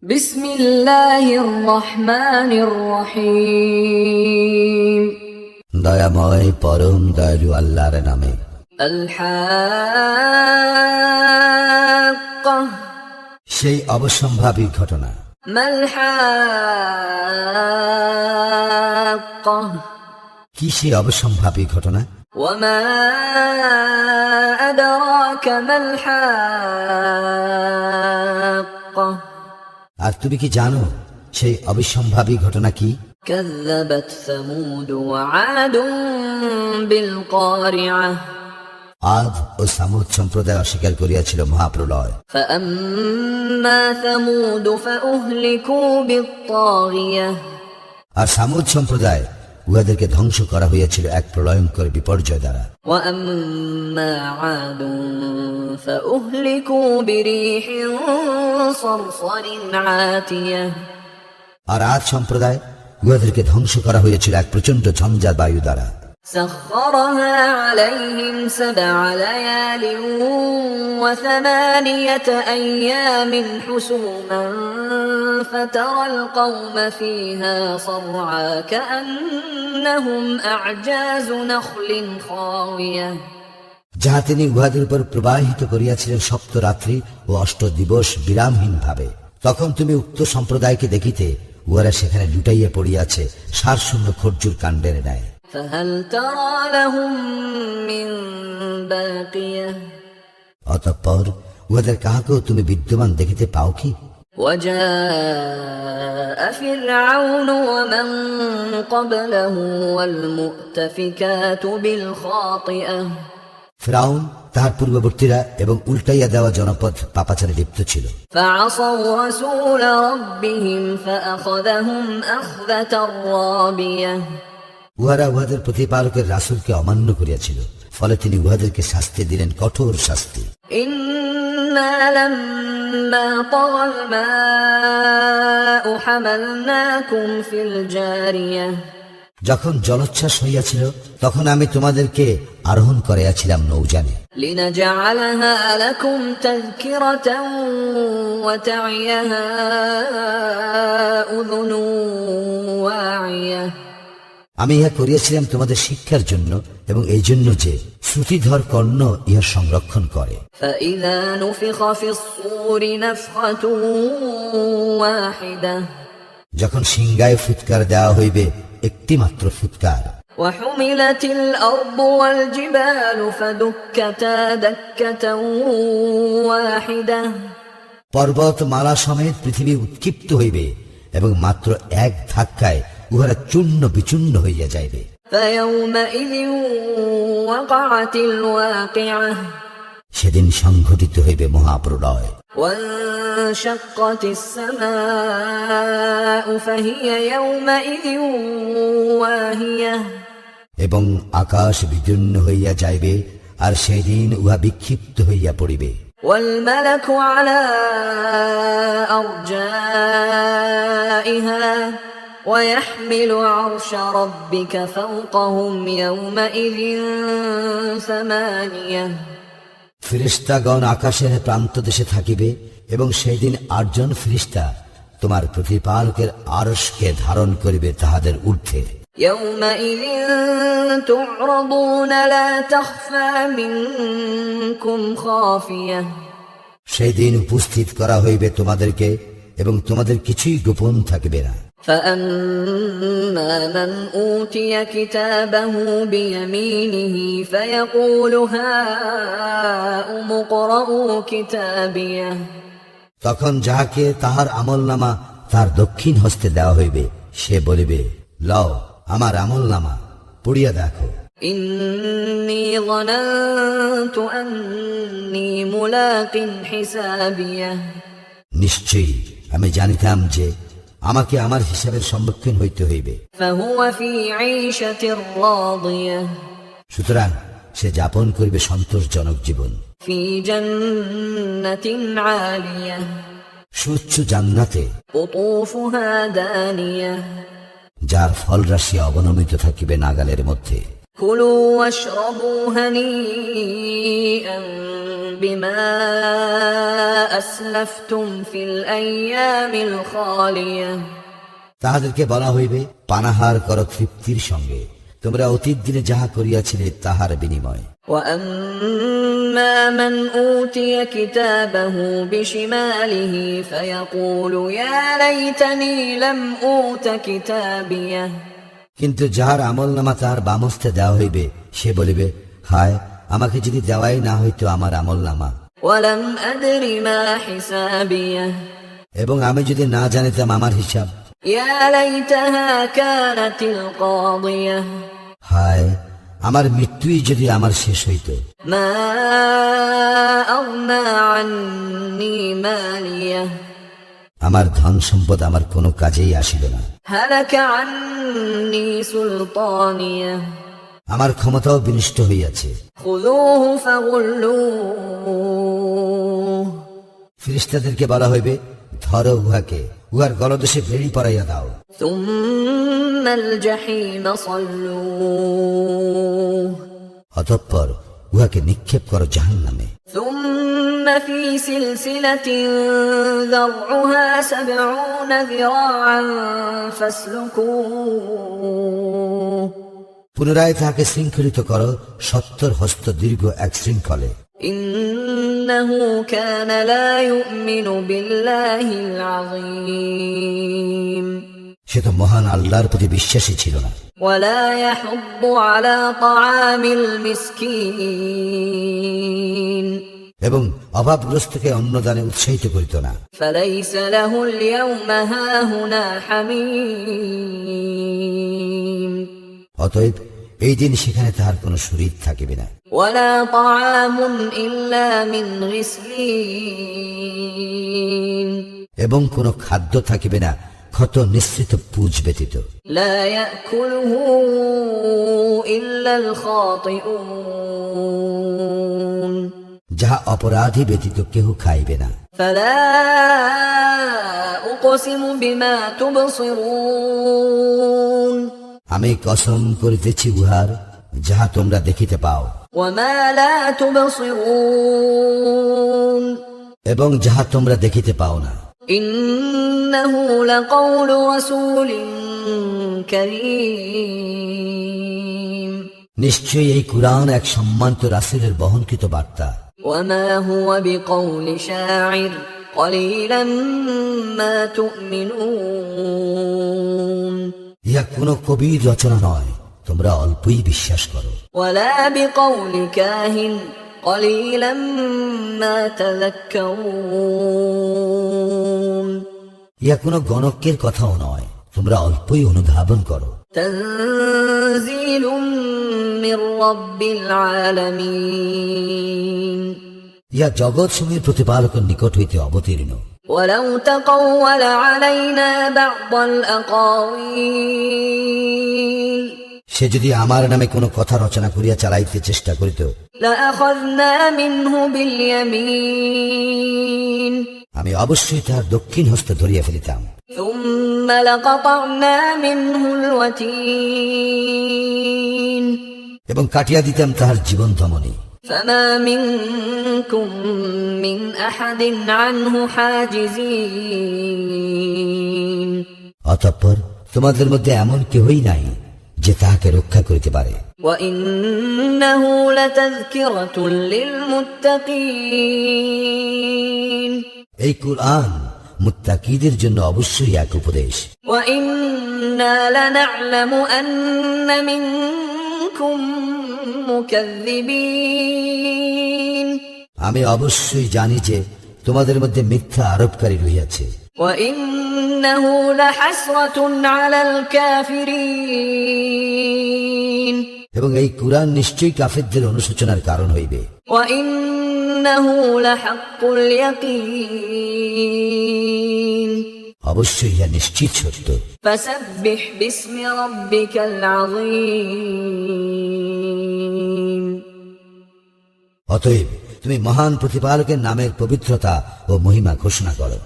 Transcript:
বিসমিল্লাহির রহমানির রহিম। দয়াময় পরম দয়ালু আল্লাহর নামে। আল হাক্কাহ, সেই অবশ্যম্ভাবী ঘটনা। মাল হাক্কাহ, কি সেই অবশ্যম্ভাবী ঘটনা? ওয়া মা আদরাকা মাল হাক্কাহ, আর তুমি কি জানো সেই অবিসম্ভাবী ঘটনা কি? কাযযাবাত সামুদ ওয়া আদুন বিল কারিআহ, আদ ও সামুদ সম্প্রদায় অস্বীকার করিয়াছিল মহাপ্রলয়। ফাআম্মা সামুদ ফাউহলিকু বিত্তাগিয়াহ, আর সামুদ সম্প্রদায় উহাদেরকে ধ্বংস করা হইয়াছিল এক প্রলয়ঙ্কর বিপর্যয় দ্বারা। ওয়া আম্মা আদুন ফাউহলিকু বিরিহিন সারসারিন আতিয়াহ, আর আদ সম্প্রদায় উহাদেরকে ধ্বংস করা হইয়াছিল এক প্রচন্ড ঝঞ্ঝার বায়ু দ্বারা। سخرها عليهم 7 ليال و8 أيام حسوما فترى القوم فيها صرعى كأنهم أعجاز نخل خاوية, যাহা তিনি উহাদের উপর প্রবাহিত করিয়াছিলেন সপ্তরাত্রি ও 8 দিবস বিরামহীন ভাবে। তখন তুমি উক্ত সম্প্রদায়কে দেখিতে উহারা সেখানে লুটাইয়া পড়িয়াছে সারশূন্য খরজুর কাণ্ডের ন্যায়। فهل ترى لهم من باقية, অতঃপর উহাদের কাহাকেও তুমি বিদ্যমান দেখিতে পাও কি? وجاء فرعون ومن قبله والمؤتفكات بالخاطئة, ফিরআউন তাহার পূর্ববর্তীরা এবং উল্টাইয়া দেওয়া জনপদ পাপাচারে লিপ্ত ছিল। فعصوا رسول ربهم فأخذهم أخذة رابية, উহারা উহাদের প্রতিপালকের রাসূলকে অমান্য করিয়াছিল, ফলে তিনি উহাদেরকে শাস্তি দিলেন, কঠোর শাস্তি। إنا لما طغى الماء حملناكم في الجارية, যখন জলোচ্ছ্বাস হইয়াছিল তখন আমি তোমাদেরকে আরোহণ করাইয়াছিলাম নৌযানে, لنجعلها لكم تذكرة وتعيها أذن واعية, আমি ইহা করিয়াছিলাম তোমাদের শিক্ষার জন্য এবং এই জন্য যে শ্রুতিধর কর্ণ ইহা সংরক্ষণ করে। فإذا نفخ في الصور نفخة واحدة, যখন সিংগায় ফুৎকার দেওয়া হইবে একটি মাত্র ফুৎকার। وحملت الأرض والجبال فدكتا دكة واحدة, পর্বত মালা সমেত পৃথিবী উৎক্ষিপ্ত হইবে এবং মাত্র এক ধাক্কায় উহারা চূর্ণ বিচূর্ণ হইয়া যাইবে। فيومئذ وقعت الواقعة, সেদিন সংঘটিত হইবে মহাপ্রলয়। وانشقت السماء فهي يومئذ واهية, এবং আকাশ বিদীর্ণ হইয়া যাইবে আর সেদিন উহা বিক্ষিপ্ত হইয়া পড়িবে। والملك على أرجائها ويحمل عرش ربك فوقهم يومئذ 8, ফিরিস্তাগণ আকাশের প্রান্ত দেশে থাকিবে এবং সেদিন 8 জন ফিরিস্তা তোমার প্রতিপালকের আরশকে ধারণ করিবে তাহাদের ঊর্ধ্বে। يومئذ تعرضون لا تخفى منكم خافية, সেই দিন উপস্থিত করা হইবে তোমাদেরকে এবং তোমাদের কিছুই গোপন থাকিবে না। فأما من أوتي كتابه بيمينه فيقول هاؤم اقرءوا كتابيه, তখন যাহাকে তাহার আমলনামা তার দক্ষিণ হস্তে দেওয়া হইবে সে বলিবে, লও আমার আমলনামা, পড়িয়া দেখো। إني ظننت أني ملاق حسابيه, নিশ্চয়ই আমি জানিতাম যে আমাকে আমার হিসাবের সম্মুখীন হইতে হইবে। فهو في عيشة راضية, সুতরাং সে যাপন করিবে সন্তোষজনক জীবন। في جنة عالية, সুউচ্চ জান্নাতে, قطوفها دانية, যার ফল রাশি অবনমিত থাকিবে নাগালের মধ্যে। كلوا واشربوا هنيئا بما أسلفتم في الأيام الخالية তাহাদেরকে বলা হইবে, পানাহার কর তৃপ্তির সঙ্গে তোমরা অতীত দিনে যাহা করিয়াছিলে তাহার বিনিময়। وأما من أوتي كتابه بشماله فيقول يا ليتني لم أوت كتابيه কিন্তু যাহার আমলনামা তাহার বামস্তে দেওয়া হইবে, সে বলিবে, হায়, আমাকে যদি দেওয়াই না হইতো আমার আমলনামা, ولم أدر ما حسابيه এবং আমি যদি না জানিতাম আমার হিসাব, يا ليتها كانت القاضية হায়, আমার মৃত্যুই যদি আমার শেষ হইত। ما أغنى عني ماليه আমার ধন সম্পদ আমার কোনো কাজেই আসিল না। هلك عني سلطانيه আমার ক্ষমতাও বিনষ্ট হইয়াছে। خذوه فغلوه ফেরেশতাদেরকে বলা হইবে, ধরো উহাকে, উহার গলদেশে বেড়ি পরাইয়া দাও। ثم الجحيم صلوه অতঃপর উহাকে নিক্ষেপ করো জাহান্নামে। ثم في سلسلة ذرعها 70 ذراعا فاسلكوه পুনরায় তাহাকে শৃঙ্খলিত করো 70 হস্ত দীর্ঘ এক শৃঙ্খলে। إنه كان لا يؤمن بالله العظيم সে তো মহান আল্লাহর প্রতি বিশ্বাসী ছিল না, ولا يحض على طعام المسكين এবং অভাবগ্রস্তকে অন্নদানে উৎসাহিত করিত না। فليس له اليوم هاهنا حميم অতএব এই দিন সেখানে তাহার কোনো শরীর থাকিবে না, ولا طعام إلا من غسلين এবং কোনো খাদ্য থাকিবে না ক্ষত নিঃসৃত পুজ ব্যতীত। لا يأكله إلا الخاطئون যাহা অপরাধী ব্যতীত কেহ খাইবে না। فلا أقسم بما تبصرون আমি কসম করিতেছি উহার, যাহা তোমরা দেখিতে পাও, وما لا تبصرون এবং যাহা তোমরা দেখিতে পাও না। إنه لقول رسول كريم নিশ্চয়ই এই কুরআন এক সম্মানিত রাসূলের বহনকৃত বার্তা। وما هو بقول شاعر قليلا ما تؤمنون ইহা কোনো কবির রচনা নয়, তোমরা অল্পই বিশ্বাস করো। ولا بقول كاهن قليلا ما تذكرون ইহা কোনো গণকের কথাও নয়, তোমরা অল্পই অনুধাবন করো। تنزيل من رب العالمين ইহা জগৎ সমূহের প্রতিপালকের নিকট হইতে অবতীর্ণ। ولو تقول علينا بعض الأقاويل সে যদি আমার নামে কোনো কথা রচনা করিয়া চালাইতে চেষ্টা করিত, لأخذنا منه باليمين আমি অবশ্যই তাহার দক্ষিণ হস্তে ধরিয়া ফেলিতাম, ثم لقطعنا منه الوتين এবং কাটিয়া দিতাম তাহার জীবন ধমনী। فما منكم من أحد عنه حاجزين অতঃপর তোমাদের মধ্যে এমন কেহই নাই যে তাহাকে রক্ষা করিতে পারে। وإنه لتذكرة للمتقين এই কুরআন মুত্তাকীদের জন্য অবশ্যই এক উপদেশ। وإنا لنعلم أن منكم مكذبين আমি অবশ্যই জানি যে তোমাদের মধ্যে মিথ্যা আরোপকারী রহিয়াছে, وإنه لحسرة على الكافرين এবং এই কুরআন নিশ্চয়ই কাফেরদের অনুশোচনার কারণ হইবে। وإنه لحق اليقين অবশ্যই ইহা নিশ্চিত সত্য। فسبح باسم ربك العظيم অতএব তুমি মহান প্রতিপালকের নামের পবিত্রতা ও মহিমা ঘোষণা করো।